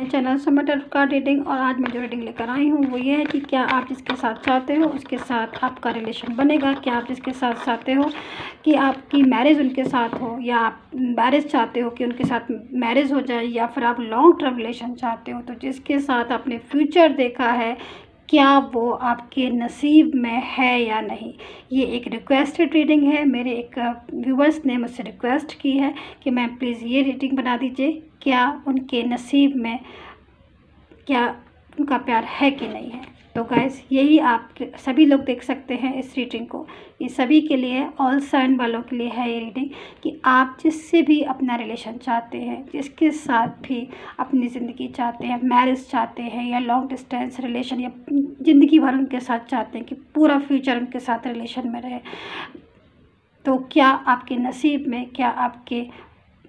Channel समय tarot card reading. और आज मैं जो रीडिंग लेकर आई हूँ वो ये है कि क्या आप जिसके साथ चाहते हो उसके साथ आपका रिलेशन बनेगा। क्या आप जिसके साथ चाहते हो कि आपकी मैरिज उनके साथ हो, या आप मैरिज चाहते हो कि उनके साथ मैरिज हो जाए, या फिर आप लॉन्ग टर्म रिलेशन चाहते हो। तो जिसके साथ आपने फ्यूचर देखा है, क्या वो आपके नसीब में है या नहीं। ये एक रिक्वेस्टेड रीडिंग है। मेरे एक व्यूवर्स ने मुझसे रिक्वेस्ट की है कि मैम प्लीज़ ये रीडिंग बना दीजिए, क्या उनके नसीब में, क्या उनका प्यार है कि नहीं है। तो गाइस यही आप सभी लोग देख सकते हैं इस रीडिंग को। ये सभी के लिए, ऑल साइन वालों के लिए है ये रीडिंग कि आप जिससे भी अपना रिलेशन चाहते हैं, जिसके साथ भी अपनी ज़िंदगी चाहते हैं, मैरिज चाहते हैं या लॉन्ग डिस्टेंस रिलेशन, या ज़िंदगी भर उनके साथ चाहते हैं कि पूरा फ्यूचर उनके साथ रिलेशन में रहे, तो क्या आपके नसीब में, क्या आपके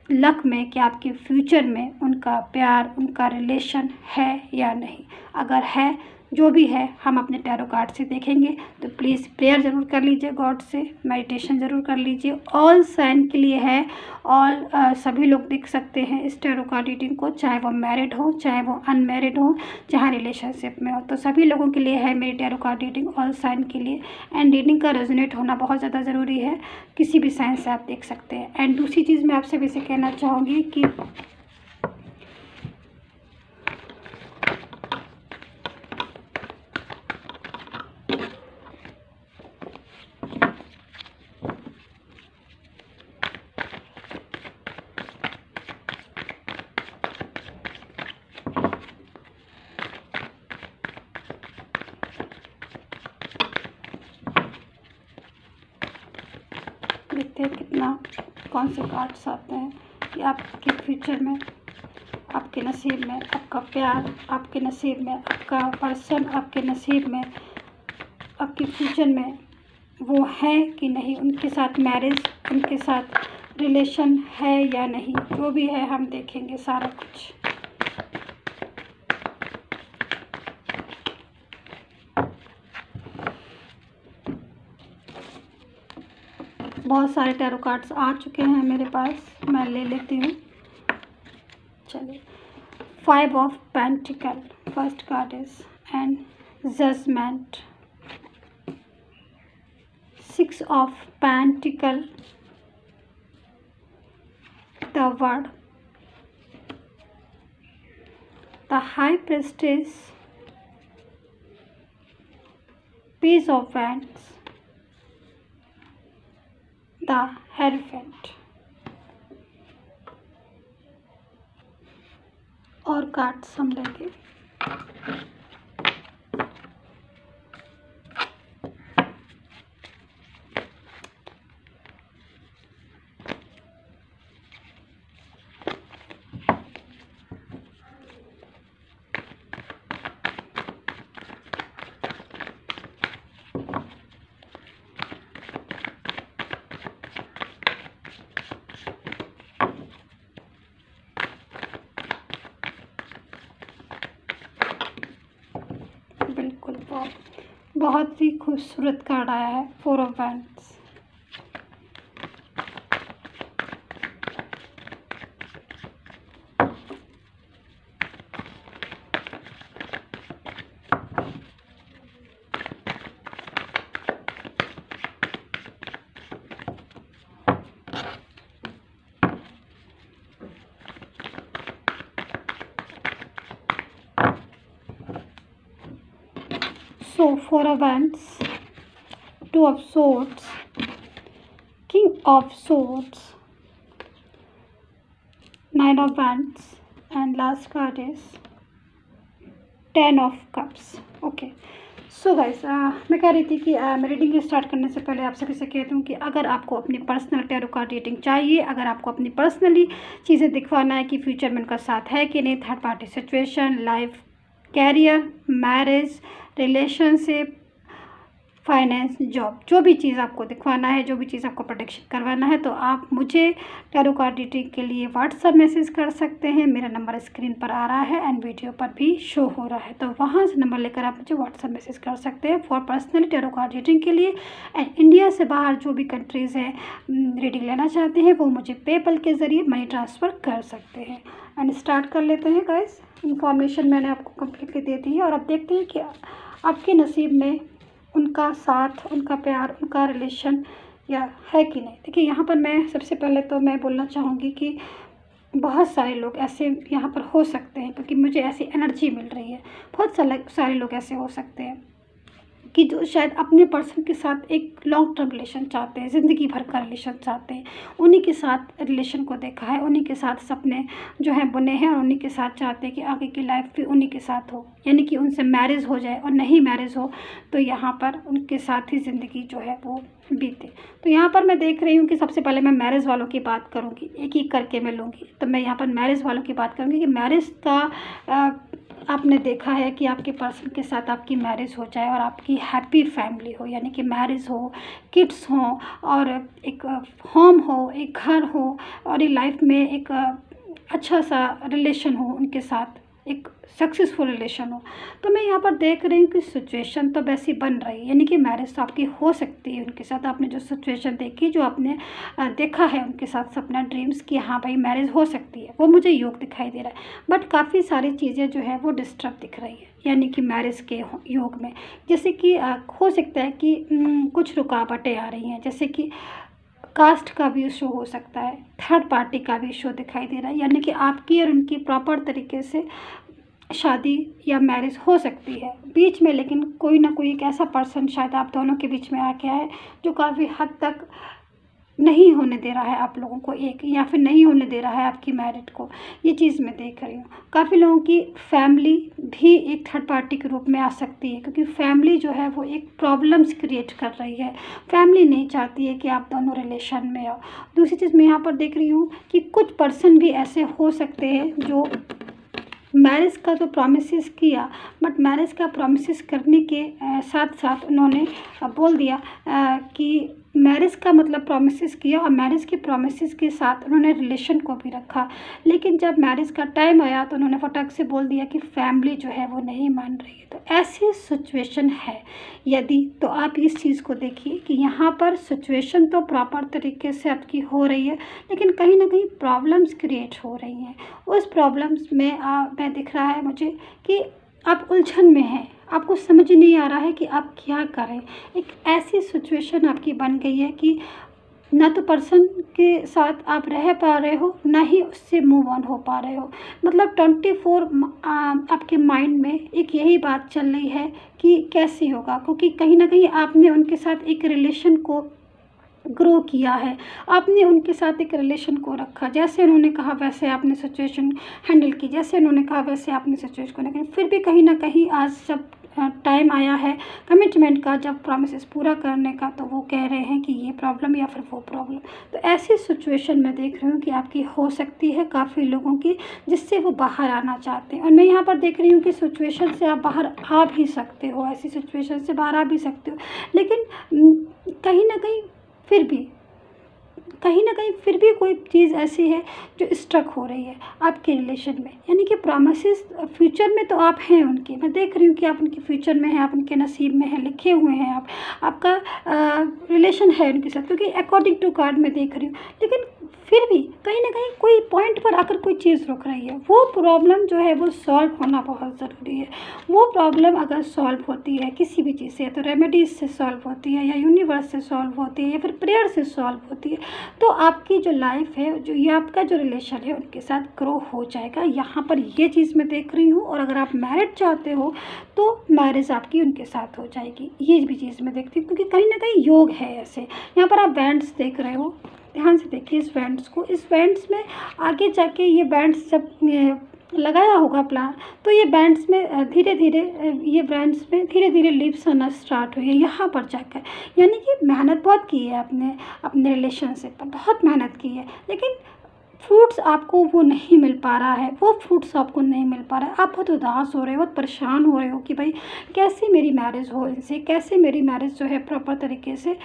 लक में, क्या आपके फ्यूचर में उनका प्यार, उनका रिलेशन है या नहीं। अगर है, जो भी है हम अपने टैरो कार्ड से देखेंगे। तो प्लीज़ प्रेयर ज़रूर कर लीजिए गॉड से, मेडिटेशन ज़रूर कर लीजिए। ऑल साइन के लिए है, ऑल सभी लोग देख सकते हैं इस टैरो कार्ड रीडिंग को, चाहे वो मैरिड हो, चाहे वो अनमैरिड हो, चाहे रिलेशनशिप में हो। तो सभी लोगों के लिए है मेरी tarot card reading, all sign के लिए। एंड रीडिंग का रेजोनेट होना बहुत ज़्यादा ज़रूरी है, किसी भी साइन से आप देख सकते हैं। एंड दूसरी चीज़ मैं आपसे भी से कहना चाहूँगी कि देखते हैं कितना, कौन से कार्ड्स आते हैं कि आपके फ्यूचर में, आपके नसीब में आपका प्यार, आपके नसीब में आपका पर्सन, आपके नसीब में, आपके फ्यूचर में वो है कि नहीं, उनके साथ मैरिज, उनके साथ रिलेशन है या नहीं। जो भी है हम देखेंगे सारा कुछ। बहुत सारे टैरो कार्ड्स आ चुके हैं मेरे पास, मैं ले लेती हूँ। चलिए, 5 of pentacles first card is, and judgement, 6 of pentacles, the world, the high priestess, page of wands, the hierophant. और कार्ड्स हम लेंगे। बिल्कुल, बहुत ही खूबसूरत कार्ड आया है, 4 of wands. So 4 of wands, 2 of swords, king of swords, 9 of wands, and last card is 10 of cups. Okay. So guys, मैं कह रही थी कि मैं रीडिंग स्टार्ट करने से पहले आप सभी से कह दूँ कि अगर आपको अपनी पर्सनल टैरो कार्ड रीडिंग चाहिए, अगर आपको अपनी पर्सनली चीज़ें दिखवाना है कि फ्यूचर में उनका साथ है कि नहीं, third party situation, life, career, marriage, relationship, finance, job, जो भी चीज़ आपको दिखवाना है, जो भी चीज़ आपको प्रोटेक्शन करवाना है, तो आप मुझे टैरो कार्ड रीडिंग के लिए व्हाट्सअप मैसेज कर सकते हैं। मेरा नंबर स्क्रीन पर आ रहा है एंड वीडियो पर भी शो हो रहा है, तो वहाँ से नंबर लेकर आप मुझे व्हाट्सअप मैसेज कर सकते हैं for personally tarot card reading के लिए। एंड इंडिया से बाहर जो भी कंट्रीज़ हैं रीडिंग लेना चाहते हैं वो मुझे पेपल के ज़रिए मनी ट्रांसफ़र कर सकते हैं। एंड स्टार्ट कर लेते हैं गाइस। इन्फॉर्मेशन मैंने आपको कम्प्लीटली दे दी है और अब देखते हैं कि आपके नसीब में उनका साथ, उनका प्यार, उनका रिलेशन या है कि नहीं। देखिए, यहाँ पर मैं सबसे पहले तो मैं बोलना चाहूँगी कि बहुत सारे लोग ऐसे यहाँ पर हो सकते हैं, क्योंकि मुझे ऐसी एनर्जी मिल रही है। बहुत सारे लोग ऐसे हो सकते हैं कि जो शायद अपने पर्सन के साथ एक लॉन्ग टर्म रिलेशन चाहते हैं, ज़िंदगी भर का रिलेशन चाहते हैं। उन्हीं के साथ रिलेशन को देखा है, उन्हीं के साथ सपने जो हैं बुने हैं और उन्हीं के साथ चाहते हैं कि आगे की लाइफ भी उन्हीं के साथ हो, यानी कि उनसे मैरिज हो जाए और नहीं मैरिज हो तो यहाँ पर उनके साथ ही ज़िंदगी जो है वो बीते। तो यहाँ पर मैं देख रही हूँ कि सबसे पहले मैं मैरिज वालों की बात करूँगी, एक एक करके मैं लूँगी। तो मैं यहाँ पर मैरिज वालों की बात करूँगी कि मैरिज का आपने देखा है कि आपके पर्सन के साथ आपकी मैरिज हो जाए और आपकी हैप्पी फैमिली हो, यानी कि मैरिज हो, किड्स हों और एक होम हो, एक घर हो और ये लाइफ में एक अच्छा सा रिलेशन हो उनके साथ, एक सक्सेसफुल रिलेशन हो। तो मैं यहाँ पर देख रही हूँ कि सिचुएशन तो वैसी बन रही है, यानी कि मैरिज तो आपकी हो सकती है उनके साथ। आपने जो सिचुएशन देखी, जो आपने देखा है उनके साथ सपना, ड्रीम्स कि हाँ भाई मैरिज हो सकती है, वो मुझे योग दिखाई दे रहा है। बट काफ़ी सारी चीज़ें जो है वो डिस्टर्ब दिख रही है, यानी कि मैरिज के योग में। जैसे कि हो सकता है कि कुछ रुकावटें आ रही हैं, जैसे कि कास्ट का भी इशू हो सकता है, थर्ड पार्टी का भी इशू दिखाई दे रहा है, यानी कि आपकी और उनकी प्रॉपर तरीके से शादी या मैरिज हो सकती है बीच में, लेकिन कोई ना कोई एक ऐसा पर्सन शायद आप दोनों के बीच में आ गया है जो काफ़ी हद तक नहीं होने दे रहा है आप लोगों को एक, या फिर नहीं होने दे रहा है आपकी मैरिड को। ये चीज़ मैं देख रही हूँ। काफ़ी लोगों की फैमिली भी एक थर्ड पार्टी के रूप में आ सकती है, क्योंकि फैमिली जो है वो एक प्रॉब्लम्स क्रिएट कर रही है। फैमिली नहीं चाहती है कि आप दोनों रिलेशन में आओ। दूसरी चीज़ मैं यहाँ पर देख रही हूँ कि कुछ पर्सन भी ऐसे हो सकते हैं जो मैरिज का तो प्रॉमिसेस किया, बट मैरिज का प्रॉमिसेस करने के साथ साथ उन्होंने बोल दिया कि मैरिज का मतलब प्रॉमिसेस किया और मैरिज के प्रॉमिसेस के साथ उन्होंने रिलेशन को भी रखा, लेकिन जब मैरिज का टाइम आया तो उन्होंने फटाक से बोल दिया कि फैमिली जो है वो नहीं मान रही है। तो ऐसी सिचुएशन है यदि, तो आप इस चीज़ को देखिए कि यहाँ पर सिचुएशन तो प्रॉपर तरीके से आपकी हो रही है, लेकिन कहीं ना कहीं प्रॉब्लम्स क्रिएट हो रही हैं। उस प्रॉब्लम्स में मैं दिख रहा है मुझे कि आप उलझन में हैं, आपको समझ नहीं आ रहा है कि आप क्या करें। एक ऐसी सिचुएशन आपकी बन गई है कि ना तो पर्सन के साथ आप रह पा रहे हो, ना ही उससे मूव ऑन हो पा रहे हो। मतलब 24 आपके माइंड में एक यही बात चल रही है कि कैसे होगा, क्योंकि कहीं ना कहीं आपने उनके साथ एक रिलेशन को ग्रो किया है, आपने उनके साथ एक रिलेशन को रखा, जैसे उन्होंने कहा वैसे आपने सिचुएशन हैंडल की, जैसे उन्होंने कहा वैसे आपने सिचुएशन को हैंडल। फिर भी कहीं ना कहीं आज जब टाइम आया है कमिटमेंट का, जब प्रॉमिसेस पूरा करने का, तो वो कह रहे हैं कि ये प्रॉब्लम या फिर वो प्रॉब्लम। तो ऐसी सिचुएशन मैं देख रही हूँ कि आपकी हो सकती है काफ़ी लोगों की, जिससे वो बाहर आना चाहते हैं। और मैं यहाँ पर देख रही हूँ कि सिचुएशन से आप बाहर आ भी सकते हो, ऐसी सिचुएशन से बाहर आ भी सकते हो, लेकिन कहीं ना कहीं फिर भी कोई चीज़ ऐसी है जो स्ट्रक हो रही है आपके रिलेशन में, यानी कि प्रॉमिसेस फ्यूचर में तो आप हैं उनके, मैं देख रही हूँ कि आप उनके फ्यूचर में हैं, आप उनके नसीब में हैं, लिखे हुए हैं, आपका रिलेशन है उनके साथ, क्योंकि अकॉर्डिंग टू कार्ड में देख रही हूँ। लेकिन फिर भी कहीं ना कहीं कोई पॉइंट पर आकर कोई चीज़ रुक रही है। वो प्रॉब्लम जो है वो सॉल्व होना बहुत ज़रूरी है। वो प्रॉब्लम अगर सॉल्व होती है किसी भी चीज़ से, तो रेमेडीज से सॉल्व होती है, या यूनिवर्स से सॉल्व होती है, या फिर प्रेयर से सॉल्व होती है, तो आपकी जो लाइफ है, जो ये आपका जो रिलेशन है उनके साथ ग्रो हो जाएगा। यहाँ पर ये चीज़ मैं देख रही हूँ। और अगर आप मैरिड चाहते हो तो मैरिज आपकी उनके साथ हो जाएगी, ये भी चीज़ मैं देखती हूँ, क्योंकि कहीं ना कहीं योग है ऐसे। यहाँ पर आप बैंड्स देख रहे हो, ध्यान से देखिए इस बैंड्स को। इस बैंड्स में आगे जाके ये बैंड्स जब लगाया होगा प्लान, तो ये बैंड्स में धीरे धीरे लीव्स आना स्टार्ट हुई है यहाँ पर जाकर। यानी कि मेहनत बहुत की है अपने रिलेशनशिप पर, बहुत मेहनत की है, लेकिन फ्रूट्स आपको वो नहीं मिल पा रहा है, वो फ्रूट्स आपको नहीं मिल पा रहा है। आप बहुत उदास हो रहे हो, बहुत परेशान हो रहे हो कि भाई कैसे मेरी मैरिज हो इनसे, कैसे मेरी मैरिज जो है प्रॉपर तरीके से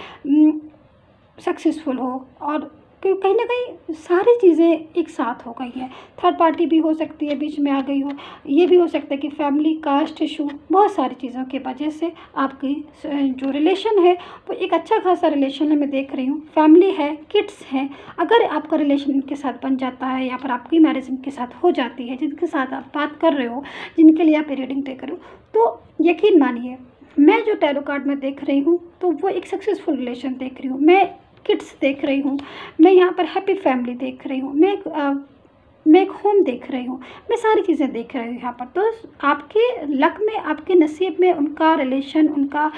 सक्सेसफुल हो। और कहीं ना कहीं सारी चीज़ें एक साथ हो गई हैं। थर्ड पार्टी भी हो सकती है, बीच में आ गई हो। ये भी हो सकता है कि फैमिली, कास्ट इशू, बहुत सारी चीज़ों की वजह से आपकी जो रिलेशन है वो एक अच्छा खासा रिलेशन है, मैं देख रही हूँ। फैमिली है, किड्स हैं। अगर आपका रिलेशन इनके साथ बन जाता है या फिर आपकी मैरिज इनके साथ हो जाती है, जिनके साथ आप बात कर रहे हो, जिनके लिए आप रीडिंग देख रहे हो, तो यकीन मानिए मैं जो टैरो कार्ड में देख रही हूँ तो वो एक सक्सेसफुल रिलेशन देख रही हूँ, मैं किड्स देख रही हूँ, मैं यहाँ पर हैप्पी फैमिली देख रही हूँ, मैं एक होम देख रही हूँ, मैं सारी चीज़ें देख रही हूँ यहाँ पर। तो आपके लक में, आपके नसीब में उनका रिलेशन, उनका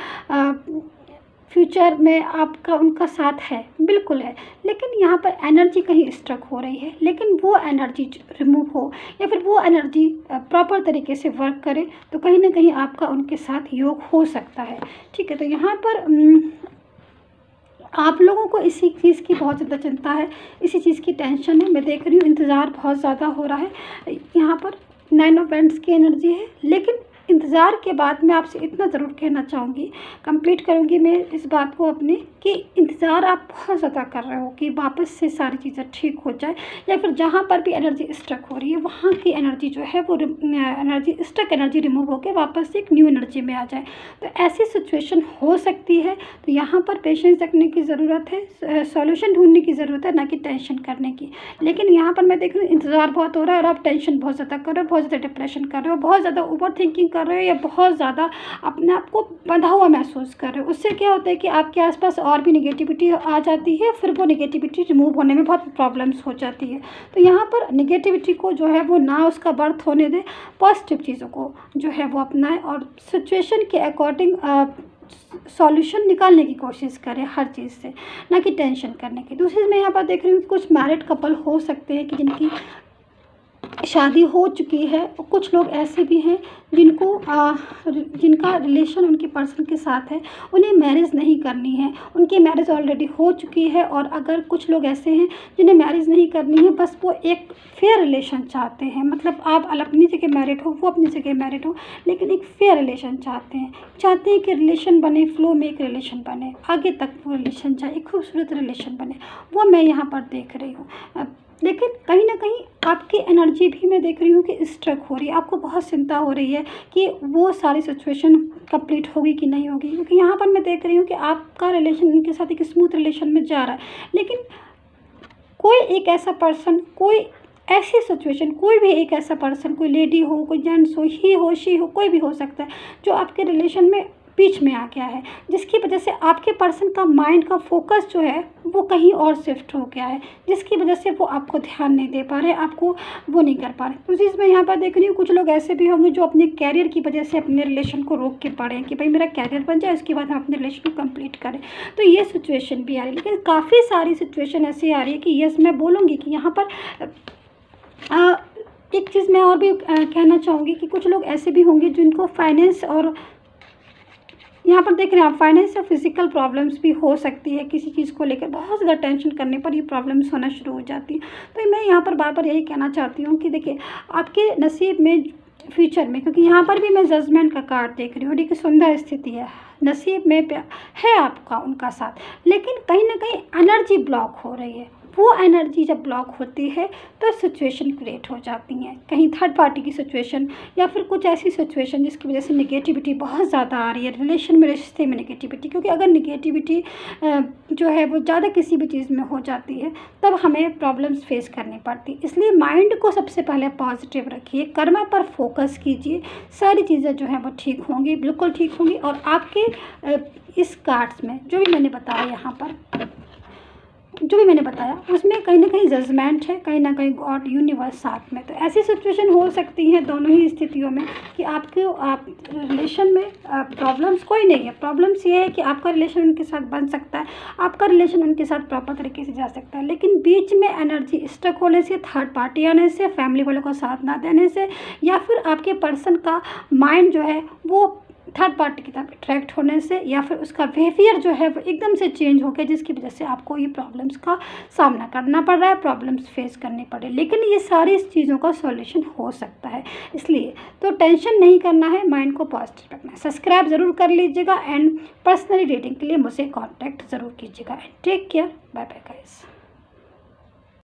फ्यूचर में आपका उनका साथ है, बिल्कुल है। लेकिन यहाँ पर एनर्जी कहीं स्ट्रक हो रही है, लेकिन वो एनर्जी रिमूव हो या फिर वो एनर्जी प्रॉपर तरीके से वर्क करे तो कहीं ना कहीं आपका उनके साथ योग हो सकता है। ठीक है, तो यहाँ पर आप लोगों को इसी चीज़ की बहुत ज़्यादा चिंता है, इसी चीज़ की टेंशन है, मैं देख रही हूँ। इंतज़ार बहुत ज़्यादा हो रहा है। यहाँ पर 9 ऑफ वैंड्स की एनर्जी है, लेकिन इंतज़ार के बाद मैं आपसे इतना ज़रूर कहना चाहूँगी, कंप्लीट करूँगी मैं इस बात को अपनी, कि इंतज़ार आप बहुत ज़्यादा कर रहे हो कि वापस से सारी चीज़ें ठीक हो जाए, या फिर जहाँ पर भी एनर्जी स्टक हो रही है वहाँ की एनर्जी जो है वो एनर्जी स्टक एनर्जी रिमूव होकर वापस से एक न्यू एनर्जी में आ जाए। तो ऐसी सिचुएशन हो सकती है, तो यहाँ पर पेशेंस रखने की ज़रूरत है, सॉल्यूशन ढूंढने की ज़रूरत है, ना कि टेंशन करने की। लेकिन यहाँ पर मैं देख रही हूँ इंतज़ार बहुत हो रहा है और आप टेंशन बहुत ज़्यादा कर रहे हो, बहुत ज़्यादा डिप्रेशन कर रहे हो, बहुत ज़्यादा ओवर थिंकिंग कर रहे हो, या बहुत ज़्यादा अपने आप को बंधा हुआ महसूस कर रहे हो। उससे क्या होता है कि आपके आसपास और भी निगेटिविटी आ जाती है, फिर वो निगेटिविटी रिमूव होने में बहुत प्रॉब्लम्स हो जाती है। तो यहाँ पर निगेटिविटी को जो है वो ना उसका बर्थ होने दें, पॉजिटिव चीज़ों को जो है वो अपनाएं और सिचुएशन के अकॉर्डिंग सॉल्यूशन निकालने की कोशिश करें हर चीज़ से, ना कि टेंशन करने की। दूसरी मैं यहाँ पर देख रही हूँ कि कुछ मैरिड कपल हो सकते हैं कि जिनकी शादी हो चुकी है, और कुछ लोग ऐसे भी हैं जिनका रिलेशन उनके पर्सन के साथ है, उन्हें मैरिज नहीं करनी है, उनकी मैरिज ऑलरेडी हो चुकी है। और अगर कुछ लोग ऐसे हैं जिन्हें मैरिज नहीं करनी है, बस वो एक फेयर रिलेशन चाहते हैं, मतलब आप अपनी जगह मैरिड हो, वो अपनी जगह मैरिड हो, लेकिन एक फेयर रिलेशन चाहते हैं कि रिलेशन बने, फ्लो में एक रिलेशन बने, आगे तक वो रिलेशन जाए, एक खूबसूरत रिलेशन बने, वो मैं यहाँ पर देख रही हूँ। लेकिन कहीं ना कहीं आपकी एनर्जी भी मैं देख रही हूँ कि स्ट्रक हो रही है, आपको बहुत चिंता हो रही है कि वो सारी सिचुएशन कंप्लीट होगी कि नहीं होगी। क्योंकि यहाँ पर मैं देख रही हूँ कि आपका रिलेशन उनके साथ एक स्मूथ रिलेशन में जा रहा है, लेकिन कोई एक ऐसा पर्सन, कोई ऐसी सिचुएशन, कोई भी एक ऐसा पर्सन, कोई लेडी हो, कोई जेंट्स हो, ही हो, शी हो, कोई भी हो सकता है, जो आपके रिलेशन में बीच में आ गया है, जिसकी वजह से आपके पर्सन का माइंड का फोकस जो है वो कहीं और शिफ्ट हो गया है, जिसकी वजह से वो आपको ध्यान नहीं दे पा रहे, आपको वो नहीं कर पा रहे। उस चीज़ में यहाँ पर देख रही हूँ कुछ लोग ऐसे भी होंगे जो अपने कैरियर की वजह से अपने रिलेशन को रोक के पड़े हैं कि भाई मेरा कैरियर बन जाए, उसके बाद हम अपने रिलेशन को कंप्लीट करें। तो ये सिचुएशन भी आ रही है, लेकिन काफ़ी सारी सिचुएशन ऐसी आ रही है कि यस, मैं बोलूँगी कि यहाँ पर एक चीज़ मैं और भी कहना चाहूँगी कि कुछ लोग ऐसे भी होंगे जिनको फाइनेंस, और यहाँ पर देख रहे हैं आप, फाइनेंस या फिजिकल प्रॉब्लम्स भी हो सकती है, किसी चीज़ को लेकर बहुत ज़्यादा टेंशन करने पर ये प्रॉब्लम्स होना शुरू हो जाती है। तो मैं यहाँ पर बार बार यही कहना चाहती हूँ कि देखिए आपके नसीब में फ्यूचर में, क्योंकि यहाँ पर भी मैं जजमेंट का कार्ड देख रही हूँ, देखिए सुंदर स्थिति है, नसीब में है आपका उनका साथ, लेकिन कहीं ना कहीं एनर्जी ब्लॉक हो रही है। वो एनर्जी जब ब्लॉक होती है तो सिचुएशन क्रिएट हो जाती हैं, कहीं थर्ड पार्टी की सिचुएशन या फिर कुछ ऐसी सिचुएशन जिसकी वजह से निगेटिविटी बहुत ज़्यादा आ रही है रिलेशन में, रिश्ते में निगेटिविटी। क्योंकि अगर निगेटिविटी जो है वो ज़्यादा किसी भी चीज़ में हो जाती है तब हमें प्रॉब्लम्स फेस करनी पड़ती। इसलिए माइंड को सबसे पहले पॉजिटिव रखिए, कर्मा पर फोकस कीजिए, सारी चीज़ें जो हैं वो ठीक होंगी, बिल्कुल ठीक होंगी। और आपके इस कार्ड्स में जो भी मैंने बताया, यहाँ पर जो भी मैंने बताया उसमें कहीं ना कहीं जजमेंट है, कहीं ना कहीं गॉड, यूनिवर्स साथ में। तो ऐसी सिचुएशन हो सकती है दोनों ही स्थितियों में कि आपके रिलेशन में प्रॉब्लम्स कोई नहीं है, प्रॉब्लम्स ये है कि आपका रिलेशन उनके साथ बन सकता है, आपका रिलेशन उनके साथ प्रॉपर तरीके से जा सकता है, लेकिन बीच में एनर्जी स्टक होने से, थर्ड पार्टी आने से, फैमिली वालों का साथ ना देने से, या फिर आपके पर्सन का माइंड जो है वो थर्ड पार्टी की तरफ अट्रैक्ट होने से, या फिर उसका बिहेवियर जो है वो एकदम से चेंज हो गया, जिसकी वजह से आपको ये प्रॉब्लम्स का सामना करना पड़ रहा है, प्रॉब्लम्स फेस करनी पड़े। लेकिन ये सारी चीज़ों का सॉल्यूशन हो सकता है, इसलिए तो टेंशन नहीं करना है, माइंड को पॉजिटिव रखना है। सब्सक्राइब ज़रूर कर लीजिएगा एंड पर्सनली रीडिंग के लिए मुझसे कॉन्टैक्ट ज़रूर कीजिएगा। And take care, bye bye guys.